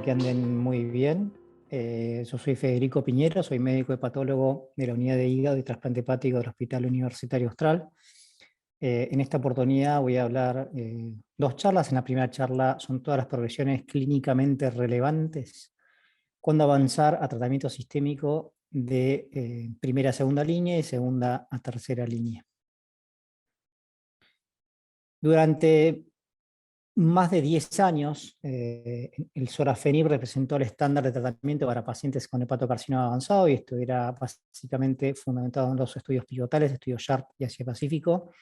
que anden muy bien. Yo soy Federico Piñera, soy médico hepatólogo de la Unidad de Hígado y Trasplante Hepático del Hospital Universitario Austral. En esta oportunidad voy a hablar dos charlas. En la primera charla son todas las progresiones clínicamente relevantes cuando avanzar a tratamiento sistémico de primera a segunda línea y segunda a tercera línea. Durante más de 10 años, el sorafenib representó el estándar de tratamiento para pacientes con hepatocarcinoma avanzado, y esto era básicamente fundamentado en los estudios pivotales, estudios SHARP y Asia-Pacífico,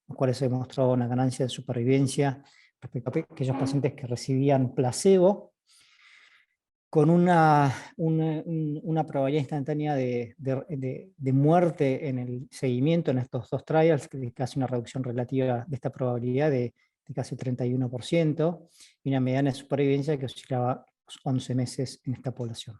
los cuales se demostró una ganancia de supervivencia respecto a aquellos pacientes que recibían placebo, con una probabilidad instantánea de muerte en el seguimiento en estos dos trials, de casi una reducción relativa de esta probabilidad de casi 31%, y una mediana de supervivencia que oscilaba 11 meses en esta población.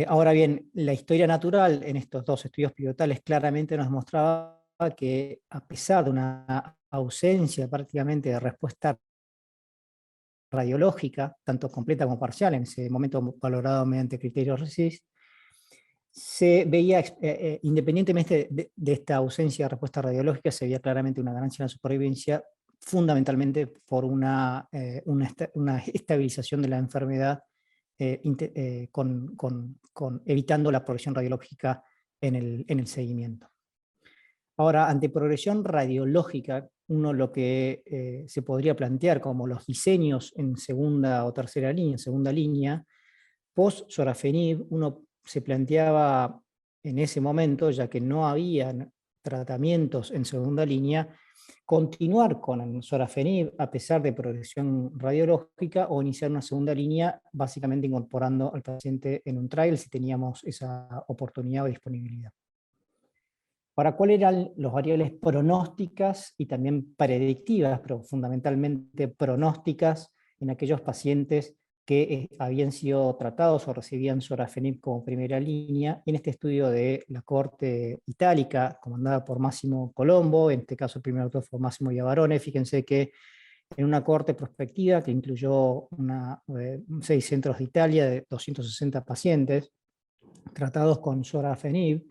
Ahora bien, la historia natural en estos dos estudios pivotales claramente nos mostraba que, a pesar de una ausencia prácticamente de respuesta radiológica, tanto completa como parcial, en ese momento valorado mediante criterios RECIST, se veía, independientemente de esta ausencia de respuesta radiológica, se veía claramente una ganancia en la supervivencia, fundamentalmente por una estabilización de la enfermedad, evitando la progresión radiológica en el seguimiento. Ahora, ante progresión radiológica, uno lo que se podría plantear como los diseños en segunda o tercera línea, en segunda línea, post-sorafenib, uno se planteaba en ese momento, ya que no había tratamientos en segunda línea, continuar con el sorafenib a pesar de progresión radiológica, o iniciar una segunda línea, básicamente incorporando al paciente en un trial si teníamos esa oportunidad o disponibilidad. Ahora, ¿cuáles eran las variables pronósticas y también predictivas, pero fundamentalmente pronósticas, en aquellos pacientes que habían sido tratados o recibían sorafenib como primera línea? En este estudio de la cohorte itálica, comandada por Massimo Colombo, en este caso el primer autor fue Massimo Iavarone, fíjense que en una cohorte prospectiva que incluyó 6 centros de Italia de 260 pacientes tratados con sorafenib,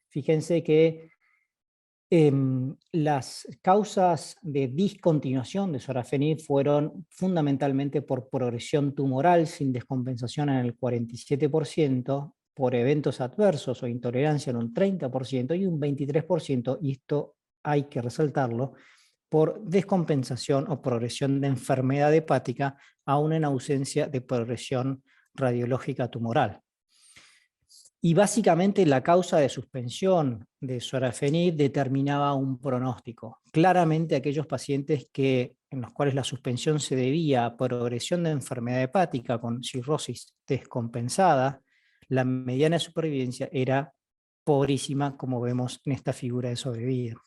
fíjense que las causas de discontinuación de sorafenib fueron fundamentalmente por progresión tumoral sin descompensación en el 47%, por eventos adversos o intolerancia en un 30% y un 23%, y esto hay que resaltarlo, por descompensación o progresión de enfermedad hepática, aún en ausencia de progresión radiológica tumoral. Y básicamente la causa de suspensión de sorafenib determinaba un pronóstico. Claramente aquellos pacientes en los cuales la suspensión se debía a progresión de enfermedad hepática con cirrosis descompensada, la mediana de supervivencia era pobrísima, como vemos en esta figura de sobrevida.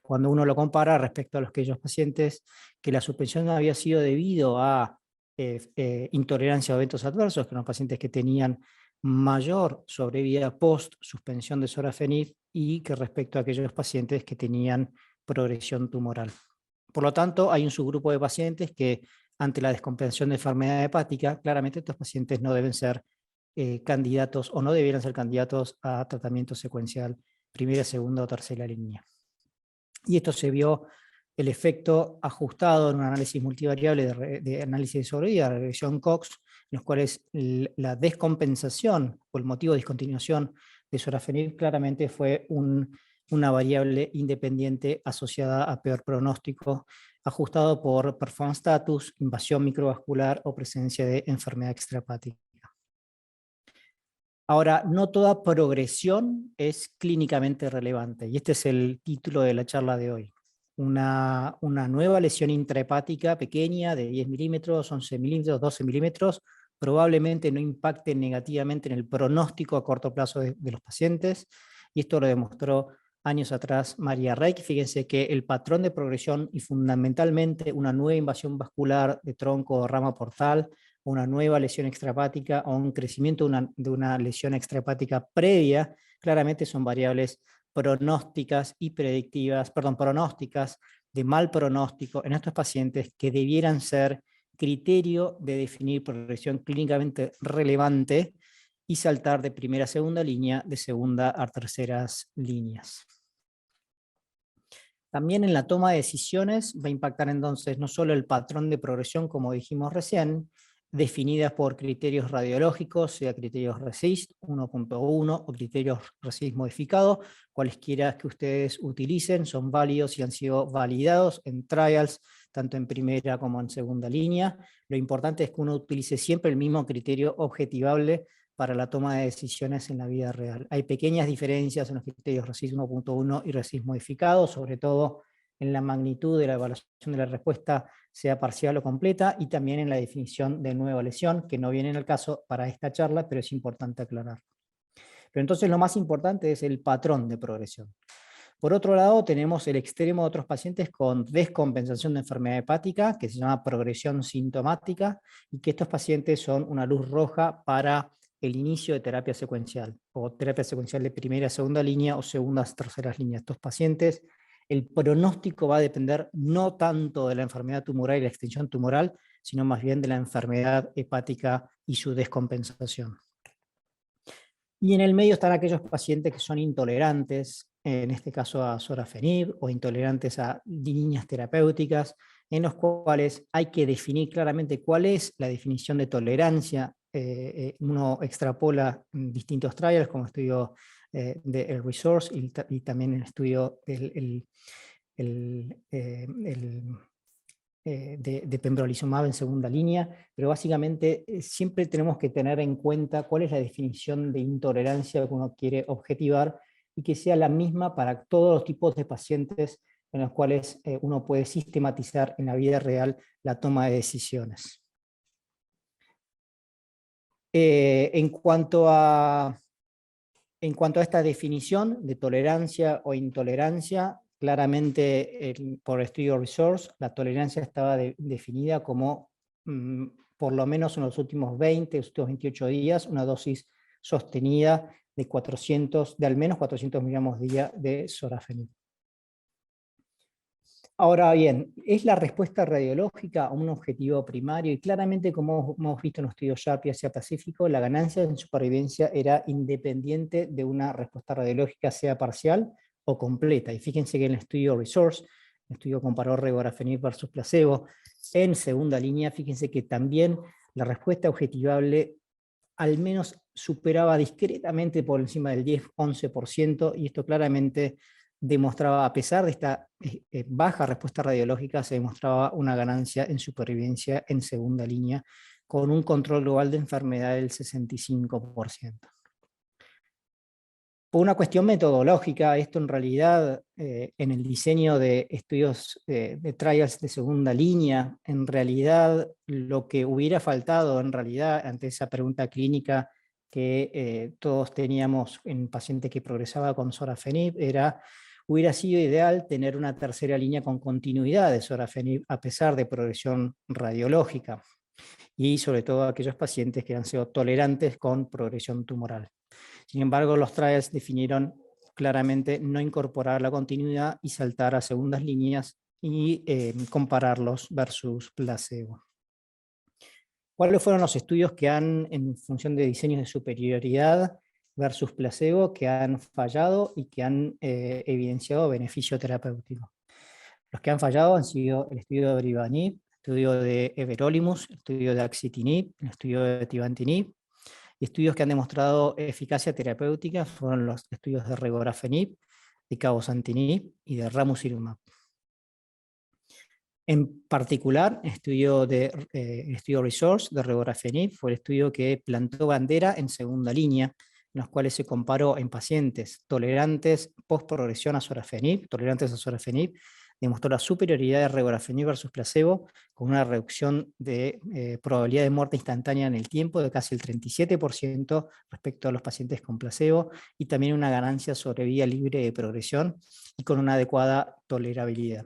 Cuando uno lo compara respecto a aquellos pacientes que la suspensión había sido debido a intolerancia o eventos adversos, que eran los pacientes que tenían mayor sobrevida post-suspensión de sorafenib, y que respecto a aquellos pacientes que tenían progresión tumoral. Por lo tanto, hay un subgrupo de pacientes que, ante la descompensación de enfermedad hepática, claramente estos pacientes no deben ser candidatos, o no debieran ser candidatos a tratamiento secuencial primera, segunda o tercera línea. Y esto se vio el efecto ajustado en un análisis multivariable de análisis de sobrevida, la regresión Cox, en los cuales la descompensación o el motivo de discontinuación de sorafenib claramente fue una variable independiente asociada a peor pronóstico, ajustado por performance status, invasión microvascular o presencia de enfermedad extrahepática. Ahora, no toda progresión es clínicamente relevante, y este es el título de la charla de hoy. Una nueva lesión intrahepática pequeña de 10 milímetros, 11 milímetros, 12 milímetros, probablemente no impacte negativamente en el pronóstico a corto plazo de los pacientes, y esto lo demostró años atrás María Reich. Fíjense que el patrón de progresión, y fundamentalmente una nueva invasión vascular de tronco o rama portal, una nueva lesión extrahepática o un crecimiento de una lesión extrahepática previa, claramente son variables pronósticas y predictivas, pronósticas de mal pronóstico en estos pacientes, que debieran ser criterio de definir progresión clínicamente relevante y saltar de primera a segunda línea, de segunda a terceras líneas. También en la toma de decisiones va a impactar entonces no solo el patrón de progresión, como dijimos recién, definidas por criterios radiológicos, sea criterios RECIST 1.1 o criterios RECIST modificados, cualesquiera que ustedes utilicen, son válidos y han sido validados en trials, tanto en primera como en segunda línea. Lo importante es que uno utilice siempre el mismo criterio objetivable para la toma de decisiones en la vida real. Hay pequeñas diferencias en los criterios RECIST 1.1 y RECIST modificados, sobre todo en la magnitud de la evaluación de la respuesta, sea parcial o completa, y también en la definición de nueva lesión, que no viene en el caso para esta charla, pero es importante aclarar. Pero entonces lo más importante es el patrón de progresión. Por otro lado, tenemos el extremo de otros pacientes con descompensación de enfermedad hepática, que se llama progresión sintomática, y que estos pacientes son una luz roja para el inicio de terapia secuencial, o terapia secuencial de primera, segunda línea, o segundas, terceras líneas. Estos pacientes, el pronóstico va a depender no tanto de la enfermedad tumoral y la extensión tumoral, sino más bien de la enfermedad hepática y su descompensación. Y en el medio están aquellos pacientes que son intolerantes, en este caso a sorafenib, o intolerantes a líneas terapéuticas, en los cuales hay que definir claramente cuál es la definición de tolerancia. Uno extrapola distintos trials, como estudio del Resource y también el estudio de pembrolizumab en segunda línea, pero básicamente siempre tenemos que tener en cuenta cuál es la definición de intolerancia que uno quiere objetivar y que sea la misma para todos los tipos de pacientes en los cuales uno puede sistematizar en la vida real la toma de decisiones. En cuanto a esta definición de tolerancia o intolerancia, claramente por estudio Resource, la tolerancia estaba definida como, por lo menos en los últimos 20, los últimos 28 días, una dosis sostenida de al menos 400 miligramos día de sorafenib. Ahora bien, ¿es la respuesta radiológica a un objetivo primario? Y claramente, como hemos visto en los estudios YAP y Asia Pacífico, la ganancia en supervivencia era independiente de una respuesta radiológica, sea parcial o completa. Y fíjense que en el estudio Resource, el estudio comparó regorafenib versus placebo, en segunda línea, fíjense que también la respuesta objetivable al menos superaba discretamente por encima del 10-11%, y esto claramente demostraba, a pesar de esta baja respuesta radiológica, se demostraba una ganancia en supervivencia en segunda línea, con un control global de enfermedad del 65%. Por una cuestión metodológica, esto en realidad, en el diseño de estudios de trials de segunda línea, en realidad lo que hubiera faltado en realidad ante esa pregunta clínica que todos teníamos en paciente que progresaba con sorafenib, hubiera sido ideal tener una tercera línea con continuidad de sorafenib a pesar de progresión radiológica, y sobre todo aquellos pacientes que han sido tolerantes con progresión tumoral. Sin embargo, los trials definieron claramente no incorporar la continuidad y saltar a segundas líneas y compararlos versus placebo. ¿Cuáles fueron los estudios que han, en función de diseños de superioridad versus placebo, que han fallado y que han evidenciado beneficio terapéutico? Los que han fallado han sido el estudio de Brivanib, el estudio de Everolimus, el estudio de Axitinib, el estudio de Tivantinib. Y estudios que han demostrado eficacia terapéutica fueron los estudios de regorafenib, de cabozantinib y de ramucirumab. En particular, el estudio Resource de regorafenib fue el estudio que plantó bandera en segunda línea, en los cuales se comparó en pacientes tolerantes post-progresión a sorafenib, demostró la superioridad de regorafenib versus placebo, con una reducción de probabilidad de muerte instantánea en el tiempo de casi el 37% respecto a los pacientes con placebo, y también una ganancia sobre vía libre de progresión y con una adecuada tolerabilidad.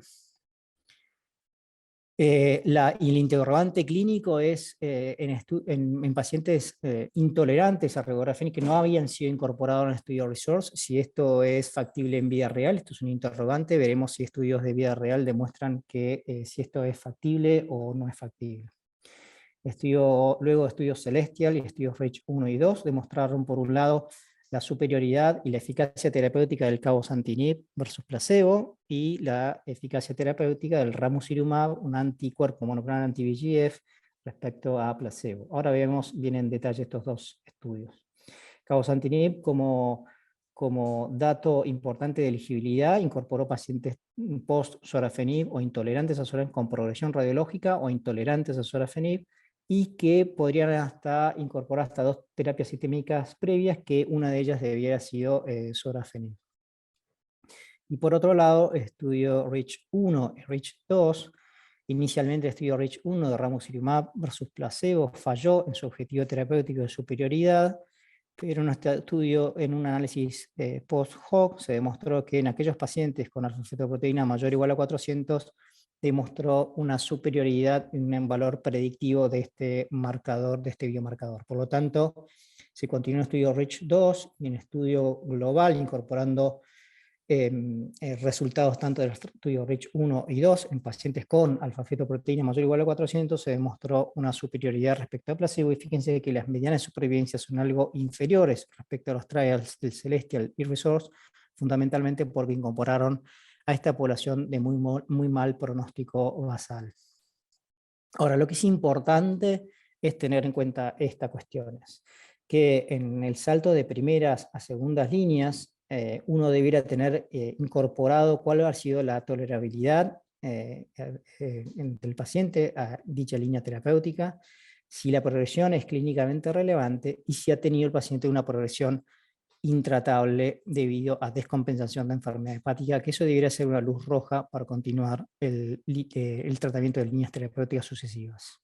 El interrogante clínico es en pacientes intolerantes a regorafenib que no habían sido incorporados en el estudio Resource, si esto es factible en vida real. Esto es un interrogante, veremos si estudios de vida real demuestran que si esto es factible o no es factible. Luego estudios Celestial y estudios REACH 1 y 2 demostraron, por un lado, la superioridad y la eficacia terapéutica del cabozantinib versus placebo y la eficacia terapéutica del ramucirumab, un anticuerpo monoclonal anti-VEGF, respecto a placebo. Ahora vemos bien en detalle estos dos estudios. Cabozantinib, como dato importante de elegibilidad, incorporó pacientes post-sorafenib o intolerantes a sorafenib con progresión radiológica o intolerantes a sorafenib, y que podrían incorporar hasta 2 terapias sistémicas previas, que una de ellas debiera sido sorafenib. Y por otro lado, estudio REACH 1 y REACH 2. Inicialmente el estudio REACH 1 de ramucirumab versus placebo falló en su objetivo terapéutico de superioridad, pero en este estudio, en un análisis post-hoc, se demostró que en aquellos pacientes con alfa-fetoproteína mayor o igual a 400, demostró una superioridad en un valor predictivo de este marcador, de este biomarcador. Por lo tanto, se continuó en el estudio REACH 2 y en estudio global, incorporando resultados tanto del estudio REACH 1 y 2 en pacientes con alfa-fetoproteína mayor o igual a 400, se demostró una superioridad respecto al placebo, y fíjense que las medianas de supervivencia son algo inferiores respecto a los trials del Celestial y Resource, fundamentalmente porque incorporaron a esta población de muy mal pronóstico basal. Ahora, lo que es importante es tener en cuenta estas cuestiones, que en el salto de primeras a segundas líneas, uno debiera tener incorporado cuál ha sido la tolerabilidad del paciente a dicha línea terapéutica, si la progresión es clínicamente relevante y si ha tenido el paciente una progresión intratable debido a descompensación de enfermedad hepática, que eso debería ser una luz roja para continuar el tratamiento de líneas terapéuticas sucesivas.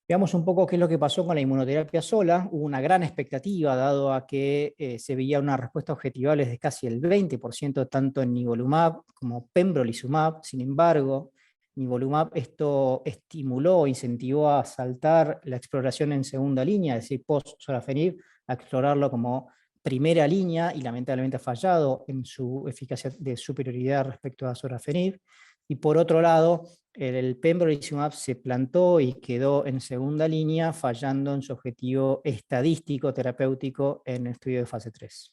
Veamos un poco qué es lo que pasó con la inmunoterapia sola. Hubo una gran expectativa, dado a que se veía una respuesta objetivable de casi el 20%, tanto en nivolumab como pembrolizumab. Sin embargo, nivolumab esto estimuló, incentivó a saltar la exploración en segunda línea, es decir, post-sorafenib, a explorarlo como primera línea, y lamentablemente ha fallado en su eficacia de superioridad respecto a sorafenib. Y por otro lado, el pembrolizumab se plantó y quedó en segunda línea, fallando en su objetivo estadístico terapéutico en el estudio de fase 3.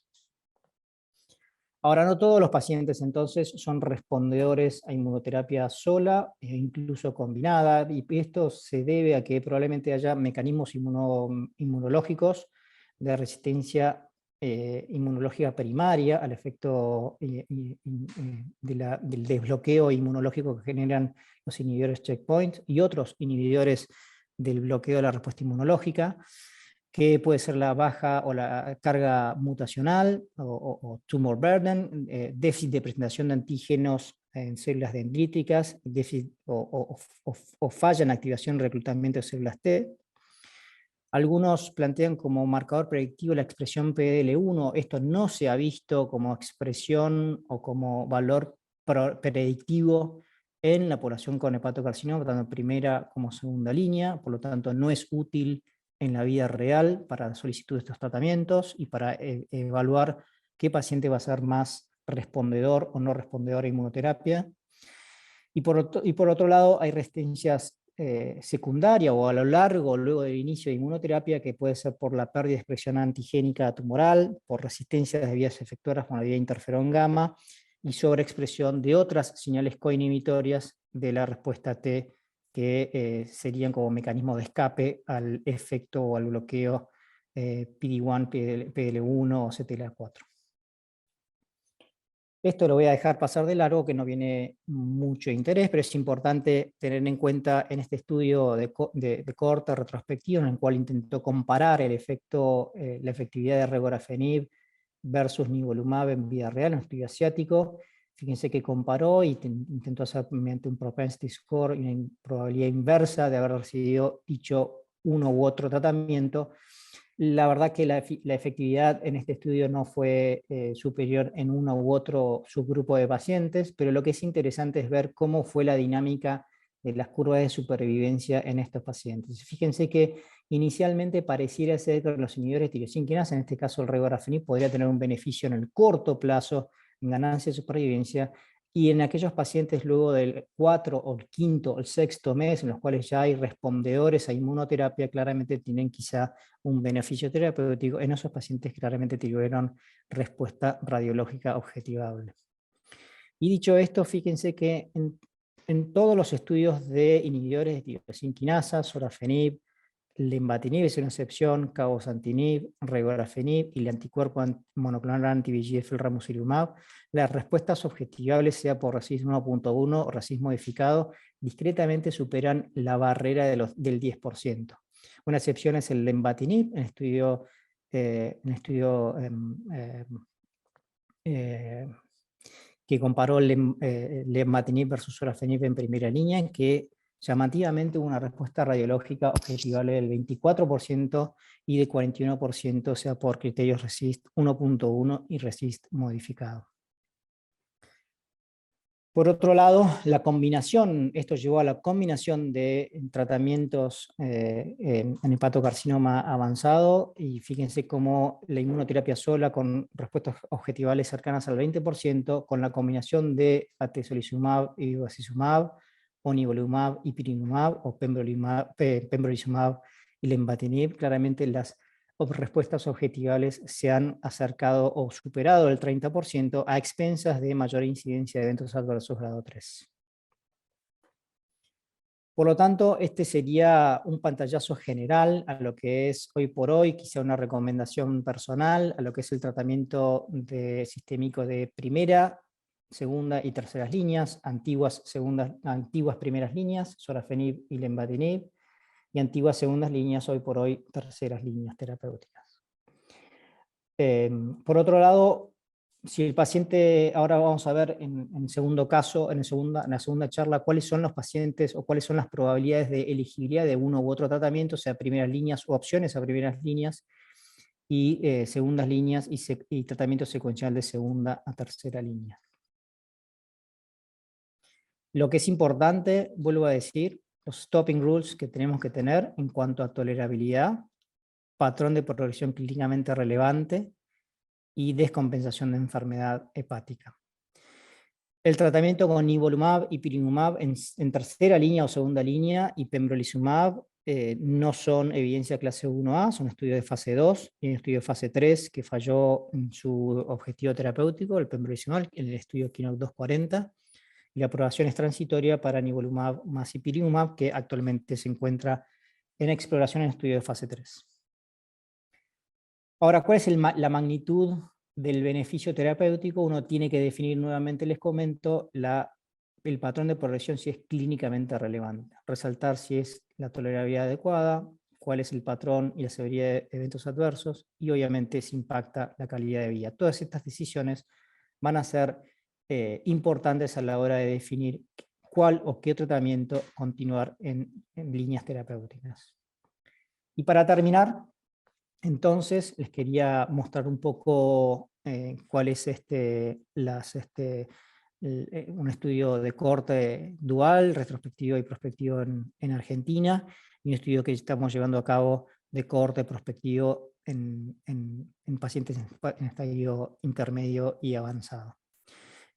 Ahora, no todos los pacientes entonces son respondedores a inmunoterapia sola e incluso combinada, y esto se debe a que probablemente haya mecanismos inmunológicos de resistencia inmunológica primaria al efecto del desbloqueo inmunológico que generan los inhibidores checkpoint y otros inhibidores del bloqueo de la respuesta inmunológica, que puede ser la baja o la carga mutacional o tumor burden, déficit de presentación de antígenos en células dendríticas, déficit o falla en activación y reclutamiento de células T. Algunos plantean como marcador predictivo la expresión PDL1. Esto no se ha visto como expresión o como valor predictivo en la población con hepatocarcinoma, tanto primera como segunda línea, por lo tanto no es útil en la vida real para la solicitud de estos tratamientos y para evaluar qué paciente va a ser más respondedor o no respondedor a inmunoterapia. Y por otro lado, hay resistencias secundarias o a lo largo, luego del inicio de inmunoterapia, que puede ser por la pérdida de expresión antigénica tumoral, por resistencias de vías efectoras como la vía interferón gamma y sobreexpresión de otras señales coinhibitorias de la respuesta T, que serían como mecanismo de escape al efecto o al bloqueo PD-1, PDL1 o CTLA4. Esto lo voy a dejar pasar de largo, que no viene mucho interés, pero es importante tener en cuenta en este estudio de corte retrospectivo, en el cual intentó comparar el efecto, la efectividad de regorafenib versus nivolumab en vida real, en un estudio asiático. Fíjense que comparó y intentó hacer mediante un propensity score y una probabilidad inversa de haber recibido dicho uno u otro tratamiento. La verdad que la efectividad en este estudio no fue superior en uno u otro subgrupo de pacientes, pero lo que es interesante es ver cómo fue la dinámica de las curvas de supervivencia en estos pacientes. Fíjense que inicialmente pareciera ser que los inhibidores de tirosinquinasa, en este caso el regorafenib, podría tener un beneficio en el corto plazo en ganancia de supervivencia, y en aquellos pacientes luego del 4 o el 5 o el 6º mes, en los cuales ya hay respondedores a inmunoterapia, claramente tienen quizá un beneficio terapéutico. En esos pacientes claramente tuvieron respuesta radiológica objetivable. Y dicho esto, fíjense que en todos los estudios de inhibidores de tirosina quinasa, sorafenib, lenvatinib es una excepción, cabozantinib, regorafenib y el anticuerpo monoclonal anti-VEGF, el ramucirumab, las respuestas objetivables, sea por RECIST 1.1 o RECIST modificado, discretamente superan la barrera del 10%. Una excepción es el lenvatinib, en estudio que comparó lenvatinib versus sorafenib en primera línea, en que llamativamente hubo una respuesta radiológica objetivable del 24% y de 41%, o sea, por criterios RECIST 1.1 y RECIST modificado. Por otro lado, la combinación, esto llevó a la combinación de tratamientos en hepatocarcinoma avanzado, y fíjense cómo la inmunoterapia sola con respuestas objetivales cercanas al 20%, con la combinación de atezolizumab y bevacizumab, o nivolumab y ipilimumab, o pembrolizumab y lenvatinib, claramente las respuestas objetivales se han acercado o superado el 30% a expensas de mayor incidencia de eventos adversos grado 3. Por lo tanto, este sería un pantallazo general a lo que es hoy por hoy, quizá una recomendación personal, a lo que es el tratamiento sistémico de primera, segunda y terceras líneas, antiguas primeras líneas, sorafenib y lenvatinib, y antiguas segundas líneas, hoy por hoy terceras líneas terapéuticas. Por otro lado, si el paciente, ahora vamos a ver en segundo caso, en la segunda charla, cuáles son los pacientes o cuáles son las probabilidades de elegibilidad de uno u otro tratamiento, sea primeras líneas o opciones a primeras líneas, y segundas líneas y tratamiento secuencial de segunda a tercera línea. Lo que es importante, vuelvo a decir, los stopping rules que tenemos que tener en cuanto a tolerabilidad, patrón de progresión clínicamente relevante y descompensación de enfermedad hepática. El tratamiento con nivolumab y ipilimumab en tercera línea o segunda línea y pembrolizumab no son evidencia clase 1A, son estudios de fase 2 y un estudio de fase 3 que falló en su objetivo terapéutico, el pembrolizumab, en el estudio KEYNOTE 240, y la aprobación es transitoria para nivolumab más ipilimumab, que actualmente se encuentra en exploración en estudio de fase 3. Ahora, ¿cuál es la magnitud del beneficio terapéutico? Uno tiene que definir nuevamente, les comento, el patrón de progresión si es clínicamente relevante. Resaltar si es la tolerabilidad adecuada, cuál es el patrón y la severidad de eventos adversos, y obviamente si impacta la calidad de vida. Todas estas decisiones van a ser importantes a la hora de definir cuál o qué tratamiento continuar en líneas terapéuticas. Y para terminar, entonces, les quería mostrar un poco cuál es un estudio de corte dual, retrospectivo y prospectivo en Argentina, y un estudio que estamos llevando a cabo de corte prospectivo en pacientes en estadio intermedio y avanzado.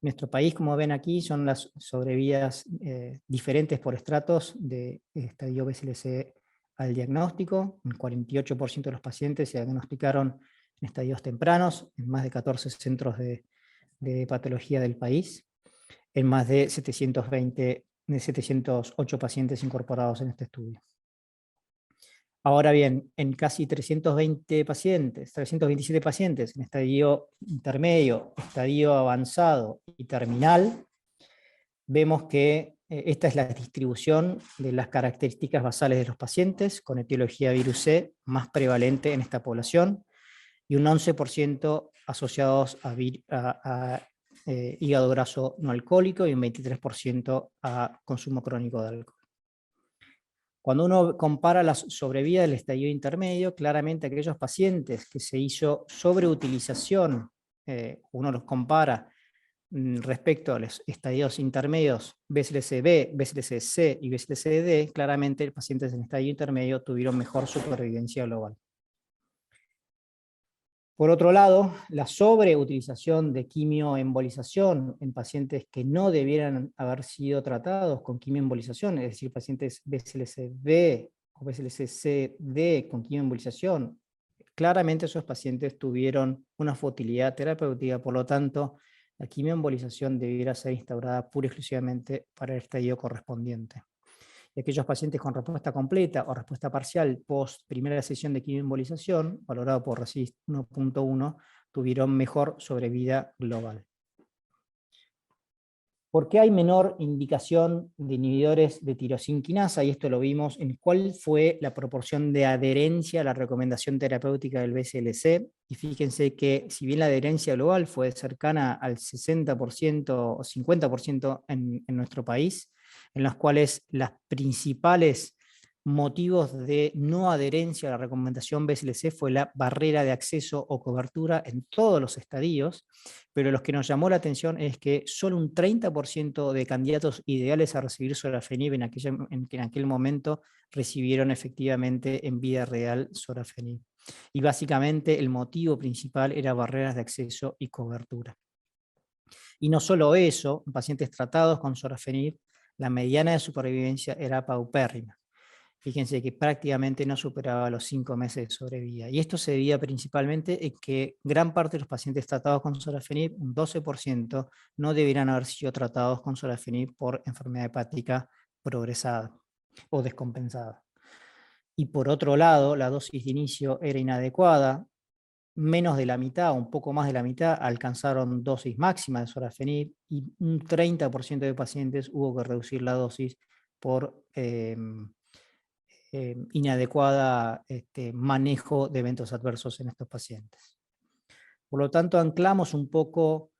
En nuestro país, como ven aquí, son las sobrevidas diferentes por estratos de estadio BCLC al diagnóstico. Un 48% de los pacientes se diagnosticaron en estadios tempranos, en más de 14 centros de patología del país, en más de 708 pacientes incorporados en este estudio. Ahora bien, en casi 327 pacientes en estadio intermedio, estadio avanzado y terminal, vemos que esta es la distribución de las características basales de los pacientes, con etiología virus C más prevalente en esta población, y un 11% asociados a hígado graso no alcohólico y un 23% a consumo crónico de alcohol. Cuando uno compara la sobrevida del estadio intermedio, claramente aquellos pacientes que se hizo sobreutilización, uno los compara respecto a los estadios intermedios BCLC-B, BCLC-C y BCLC-D, claramente los pacientes en estadio intermedio tuvieron mejor supervivencia global. Por otro lado, la sobreutilización de quimioembolización en pacientes que no debieran haber sido tratados con quimioembolización, es decir, pacientes BCLC-B o BCLC-CD con quimioembolización, claramente esos pacientes tuvieron una futilidad terapéutica, por lo tanto, la quimioembolización debiera ser instaurada pura y exclusivamente para el estadio correspondiente. Y aquellos pacientes con respuesta completa o respuesta parcial post primera sesión de quimioembolización, valorado por RECIST 1.1, tuvieron mejor sobrevida global. ¿Por qué hay menor indicación de inhibidores de tirosina quinasa? Y esto lo vimos en cuál fue la proporción de adherencia a la recomendación terapéutica del BCLC. Y fíjense que si bien la adherencia global fue cercana al 60% o 50% en nuestro país, en los cuales las principales motivos de no adherencia a la recomendación BCLC fue la barrera de acceso o cobertura en todos los estadios, pero lo que nos llamó la atención es que solo un 30% de candidatos ideales a recibir sorafenib en aquel momento recibieron efectivamente en vida real sorafenib. Y básicamente el motivo principal era barreras de acceso y cobertura. Y no solo eso, en pacientes tratados con sorafenib, la mediana de supervivencia era paupérrima. Fíjense que prácticamente no superaba los 5 meses de sobrevida. Y esto se debía principalmente en que gran parte de los pacientes tratados con sorafenib, un 12%, no deberían haber sido tratados con sorafenib por enfermedad hepática progresada o descompensada. Y por otro lado, la dosis de inicio era inadecuada. Menos de la mitad, un poco más de la mitad, alcanzaron dosis máxima de sorafenib y un 30% de pacientes hubo que reducir la dosis por inadecuada manejo de eventos adversos en estos pacientes. Por lo tanto, anclamos un poco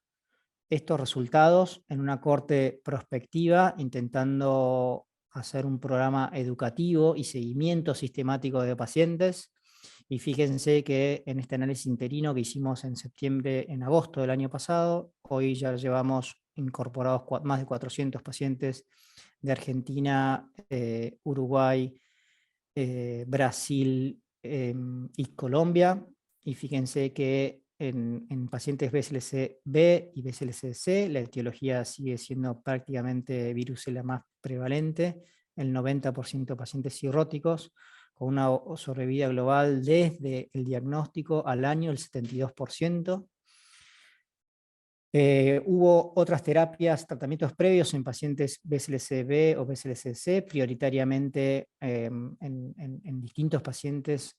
estos resultados en una corte prospectiva, intentando hacer un programa educativo y seguimiento sistemático de pacientes. Y fíjense que en este análisis interino que hicimos en agosto del año pasado, hoy ya llevamos incorporados más de 400 pacientes de Argentina, Uruguay, Brasil y Colombia, y fíjense que en pacientes BCLC-B y BCLC-C la etiología sigue siendo prácticamente virusela más prevalente, el 90% de pacientes cirróticos, con una sobrevida global desde el diagnóstico al año del 72%. Hubo otras terapias, tratamientos previos en pacientes BCLC-B o BCLC-C, prioritariamente en distintos pacientes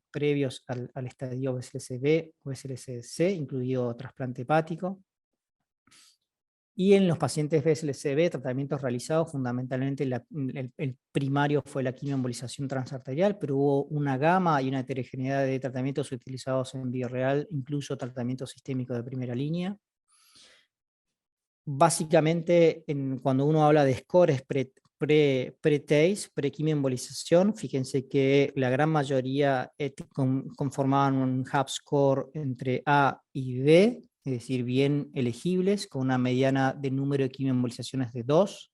previos al estadio BCLC-B o BCLC-C, incluido trasplante hepático. Y en los pacientes BCLC-B, tratamientos realizados, fundamentalmente el primario fue la quimioembolización transarterial, pero hubo una gama y una heterogeneidad de tratamientos utilizados en vida real, incluso tratamiento sistémico de primera línea. Básicamente, cuando uno habla de scores pre-TACE, pre-quimioembolización, fíjense que la gran mayoría conformaban un HAP score entre A y B, es decir, bien elegibles, con una mediana de número de quimioembolizaciones de 2,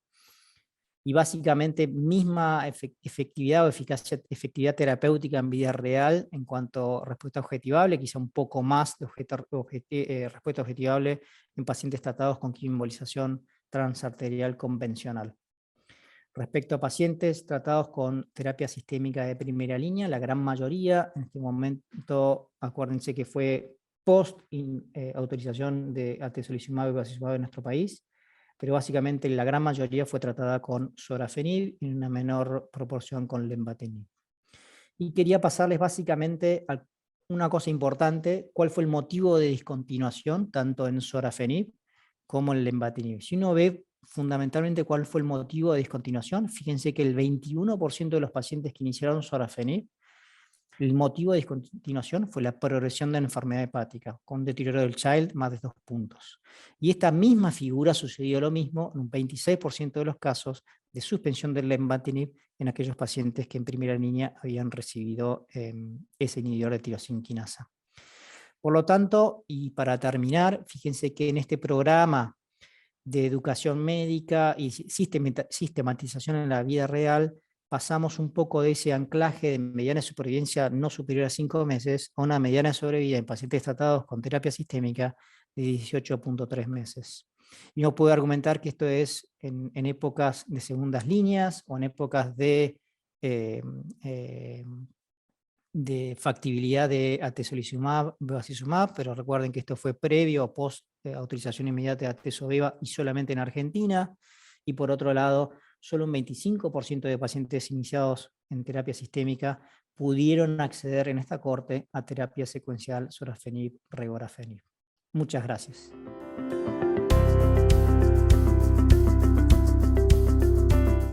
y básicamente misma efectividad o efectividad terapéutica en vida real en cuanto a respuesta objetivable, quizá un poco más de respuesta objetivable en pacientes tratados con quimioembolización transarterial convencional. Respecto a pacientes tratados con terapia sistémica de primera línea, la gran mayoría, en este momento, acuérdense que fue post autorización de atezolizumab y bevacizumab en nuestro país, pero básicamente la gran mayoría fue tratada con sorafenib y en una menor proporción con lenvatinib. Y quería pasarles básicamente a una cosa importante: cuál fue el motivo de discontinuación tanto en sorafenib como en lenvatinib. Si uno ve fundamentalmente cuál fue el motivo de discontinuación, fíjense que el 21% de los pacientes que iniciaron sorafenib, el motivo de discontinuación fue la progresión de la enfermedad hepática, con deterioro del Child más de 2 puntos. Y esta misma figura sucedió lo mismo en un 26% de los casos de suspensión del lenvatinib en aquellos pacientes que en primera línea habían recibido ese inhibidor de tirosina quinasa. Por lo tanto, y para terminar, fíjense que en este programa de educación médica y sistematización en la vida real, pasamos un poco de ese anclaje de mediana supervivencia no superior a 5 meses a una mediana sobrevida en pacientes tratados con terapia sistémica de 18,3 meses. Y uno puede argumentar que esto es en épocas de segundas líneas o en épocas eh, eh, de factibilidad de atezolizumab, bevacizumab, pero recuerden que esto fue previo o post autorización inmediata de atezolizumab y solamente en Argentina. Y por otro lado, solo un 25% de pacientes iniciados en terapia sistémica pudieron acceder en esta corte a terapia secuencial sorafenib, regorafenib. Muchas gracias.